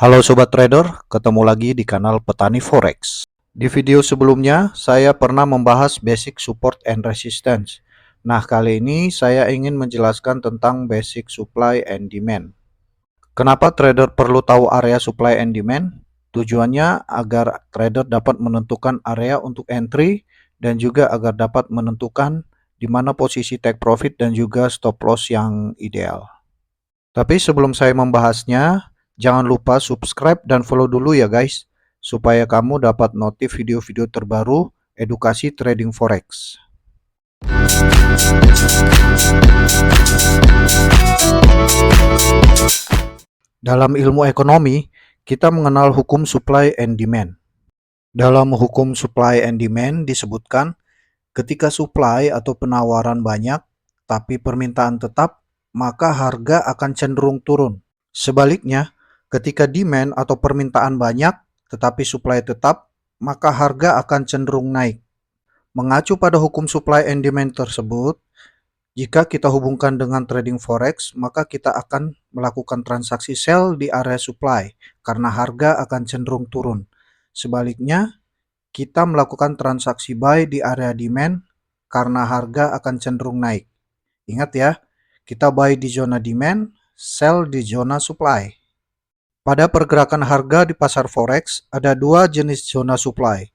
Halo Sobat Trader, ketemu lagi di kanal Petani Forex. Di video sebelumnya, saya pernah membahas basic support and resistance. Nah, kali ini saya ingin menjelaskan tentang basic supply and demand. Kenapa trader perlu tahu area supply and demand? Tujuannya agar trader dapat menentukan area untuk entry dan juga agar dapat menentukan di mana posisi take profit dan juga stop loss yang ideal. Tapi sebelum saya membahasnya, jangan lupa subscribe dan follow dulu ya guys, supaya kamu dapat notif video-video terbaru edukasi trading forex. Dalam ilmu ekonomi, kita mengenal hukum supply and demand. Dalam hukum supply and demand disebutkan, ketika supply atau penawaran banyak, tapi permintaan tetap, maka harga akan cenderung turun. Sebaliknya, ketika demand atau permintaan banyak, tetapi supply tetap, maka harga akan cenderung naik. Mengacu pada hukum supply and demand tersebut, jika kita hubungkan dengan trading forex, maka kita akan melakukan transaksi sell di area supply, karena harga akan cenderung turun. Sebaliknya, kita melakukan transaksi buy di area demand, karena harga akan cenderung naik. Ingat ya, kita buy di zona demand, sell di zona supply. Pada pergerakan harga di pasar forex, ada dua jenis zona supply,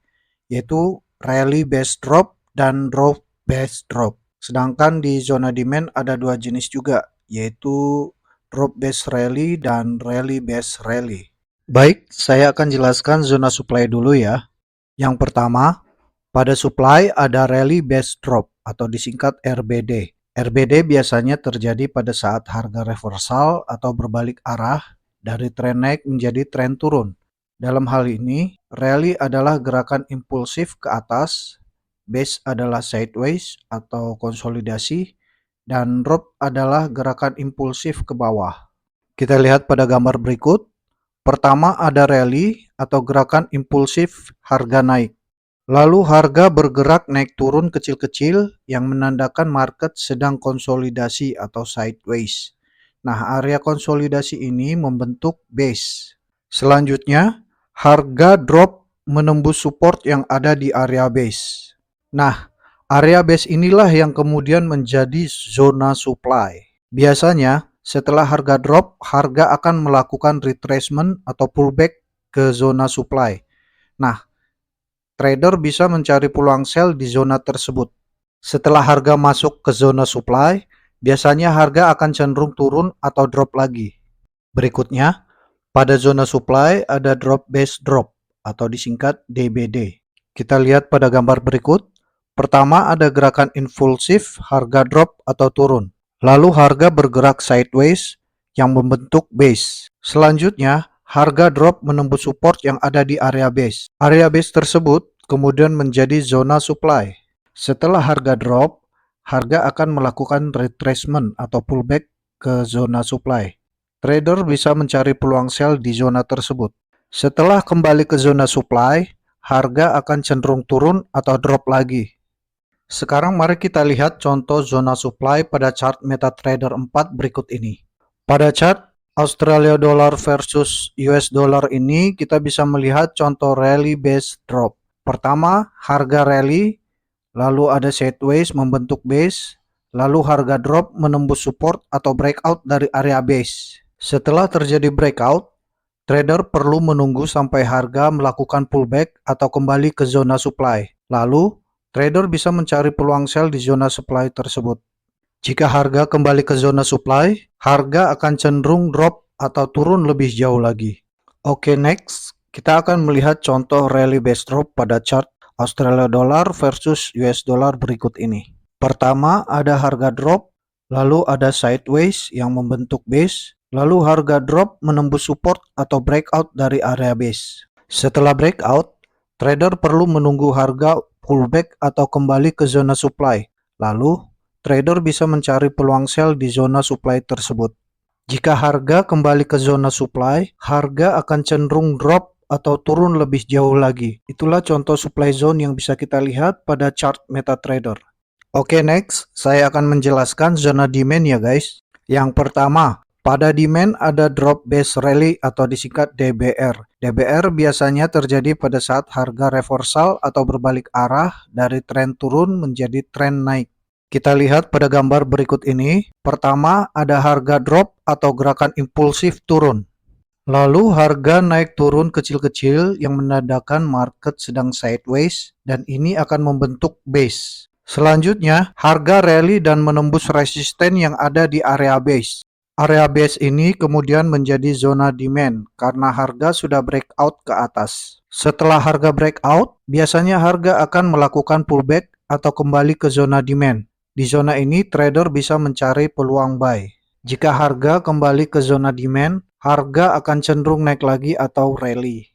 yaitu rally based drop dan drop based drop. Sedangkan di zona demand ada dua jenis juga, yaitu drop based rally dan rally based rally. Baik, saya akan jelaskan zona supply dulu ya. Yang pertama, pada supply ada rally based drop atau disingkat RBD. RBD biasanya terjadi pada saat harga reversal atau berbalik arah dari tren naik menjadi tren turun. Dalam hal ini, rally adalah gerakan impulsif ke atas, base adalah sideways atau konsolidasi, dan drop adalah gerakan impulsif ke bawah. Kita lihat pada gambar berikut. Pertama ada rally atau gerakan impulsif harga naik. Lalu harga bergerak naik turun kecil-kecil yang menandakan market sedang konsolidasi atau sideways. Nah, area konsolidasi ini membentuk base. Selanjutnya, harga drop menembus support yang ada di area base. Nah, area base inilah yang kemudian menjadi zona supply. Biasanya, setelah harga drop, harga akan melakukan retracement atau pullback ke zona supply. Nah, trader bisa mencari peluang sell di zona tersebut. Setelah harga masuk ke zona supply, biasanya harga akan cenderung turun atau drop lagi. Berikutnya, pada zona supply ada drop based drop atau disingkat DBD. Kita lihat pada gambar berikut. Pertama ada gerakan impulsif harga drop atau turun. Lalu harga bergerak sideways yang membentuk base. Selanjutnya, harga drop menembus support yang ada di area base. Area base tersebut kemudian menjadi zona supply. Setelah harga drop, harga akan melakukan retracement atau pullback ke zona supply. Trader bisa mencari peluang sell di zona tersebut. Setelah kembali ke zona supply, harga akan cenderung turun atau drop lagi. Sekarang mari kita lihat contoh zona supply pada chart MetaTrader 4 berikut ini. Pada chart Australia dollar versus US dollar ini kita bisa melihat contoh rally based drop. Pertama, harga rally, lalu ada sideways membentuk base, lalu harga drop menembus support atau breakout dari area base. Setelah terjadi breakout, trader perlu menunggu sampai harga melakukan pullback atau kembali ke zona supply. Lalu, trader bisa mencari peluang sell di zona supply tersebut. Jika harga kembali ke zona supply, harga akan cenderung drop atau turun lebih jauh lagi. Oke, next, kita akan melihat contoh rally based drop pada chart Australia dollar versus US dollar berikut ini. Pertama, ada harga drop, lalu ada sideways yang membentuk base, lalu harga drop menembus support atau breakout dari area base. Setelah breakout, trader perlu menunggu harga pullback atau kembali ke zona supply. Lalu, trader bisa mencari peluang sell di zona supply tersebut. Jika harga kembali ke zona supply, harga akan cenderung drop atau turun lebih jauh lagi. Itulah contoh supply zone yang bisa kita lihat pada chart MetaTrader. Oke, next, saya akan menjelaskan zona demand ya guys. Yang pertama, Pada demand ada drop base rally atau disingkat DBR. DBR biasanya terjadi pada saat harga reversal atau berbalik arah dari tren turun menjadi tren naik. Kita lihat pada gambar berikut ini. Pertama, ada harga drop atau gerakan impulsif turun. Lalu harga naik turun kecil-kecil yang menandakan market sedang sideways dan ini akan membentuk base. Selanjutnya, harga rally dan menembus resisten yang ada di area base. Area base ini kemudian menjadi zona demand karena harga sudah breakout ke atas. Setelah harga breakout, biasanya harga akan melakukan pullback atau kembali ke zona demand. Di zona ini, trader bisa mencari peluang buy. Jika harga kembali ke zona demand, harga akan cenderung naik lagi atau rally.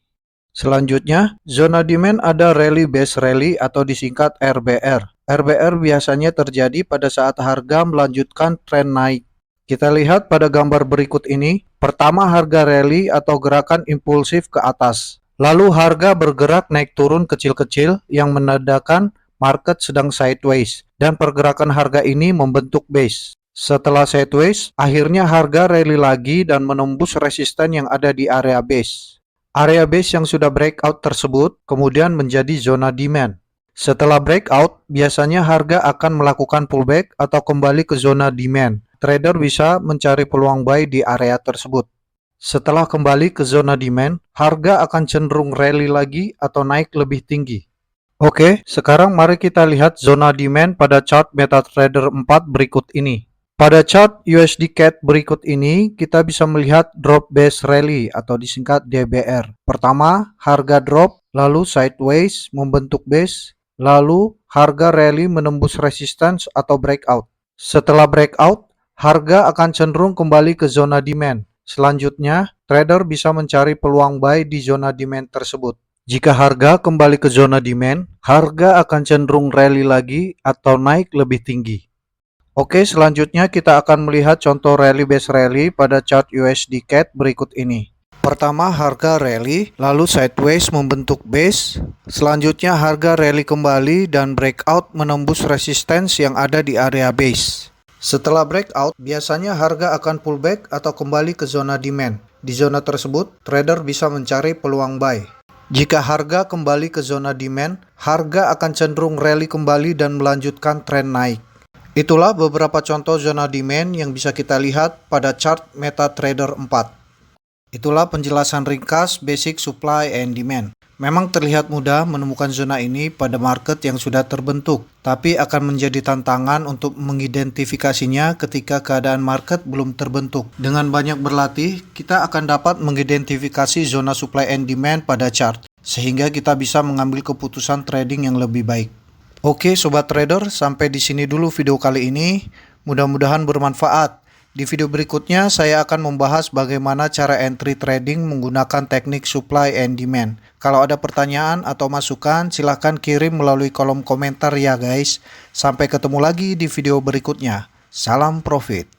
Selanjutnya, zona demand ada rally base rally atau disingkat RBR. RBR biasanya terjadi pada saat harga melanjutkan tren naik. Kita lihat pada gambar berikut ini. Pertama, harga rally atau gerakan impulsif ke atas. Lalu harga bergerak naik turun kecil-kecil yang menandakan market sedang sideways dan pergerakan harga ini membentuk base. Setelah sideways, akhirnya harga rally lagi dan menembus resisten yang ada di area base. Area base yang sudah breakout tersebut kemudian menjadi zona demand. Setelah breakout, biasanya harga akan melakukan pullback atau kembali ke zona demand. Trader bisa mencari peluang buy di area tersebut. Setelah kembali ke zona demand, harga akan cenderung rally lagi atau naik lebih tinggi. Oke, sekarang mari kita lihat zona demand pada chart MetaTrader 4 berikut ini. Pada chart USD CAD berikut ini, kita bisa melihat drop base rally atau disingkat DBR. Pertama, harga drop, lalu sideways membentuk base, lalu harga rally menembus resistance atau breakout. Setelah breakout, harga akan cenderung kembali ke zona demand. Selanjutnya, trader bisa mencari peluang buy di zona demand tersebut. Jika harga kembali ke zona demand, harga akan cenderung rally lagi atau naik lebih tinggi. Oke, selanjutnya kita akan melihat contoh rally base rally pada chart USD CAD berikut ini. Pertama, harga rally, lalu sideways membentuk base. Selanjutnya, harga rally kembali dan breakout menembus resistance yang ada di area base. Setelah breakout, biasanya harga akan pullback atau kembali ke zona demand. Di zona tersebut, trader bisa mencari peluang buy. Jika harga kembali ke zona demand, harga akan cenderung rally kembali dan melanjutkan tren naik. Itulah beberapa contoh zona demand yang bisa kita lihat pada chart MetaTrader 4. Itulah penjelasan ringkas basic supply and demand. Memang terlihat mudah menemukan zona ini pada market yang sudah terbentuk, tapi akan menjadi tantangan untuk mengidentifikasinya ketika keadaan market belum terbentuk. Dengan banyak berlatih, kita akan dapat mengidentifikasi zona supply and demand pada chart, sehingga kita bisa mengambil keputusan trading yang lebih baik. Oke sobat trader, sampai di sini dulu video kali ini. Mudah-mudahan bermanfaat. Di video berikutnya saya akan membahas bagaimana cara entry trading menggunakan teknik supply and demand. Kalau ada pertanyaan atau masukan, silahkan kirim melalui kolom komentar ya guys. Sampai ketemu lagi di video berikutnya. Salam profit.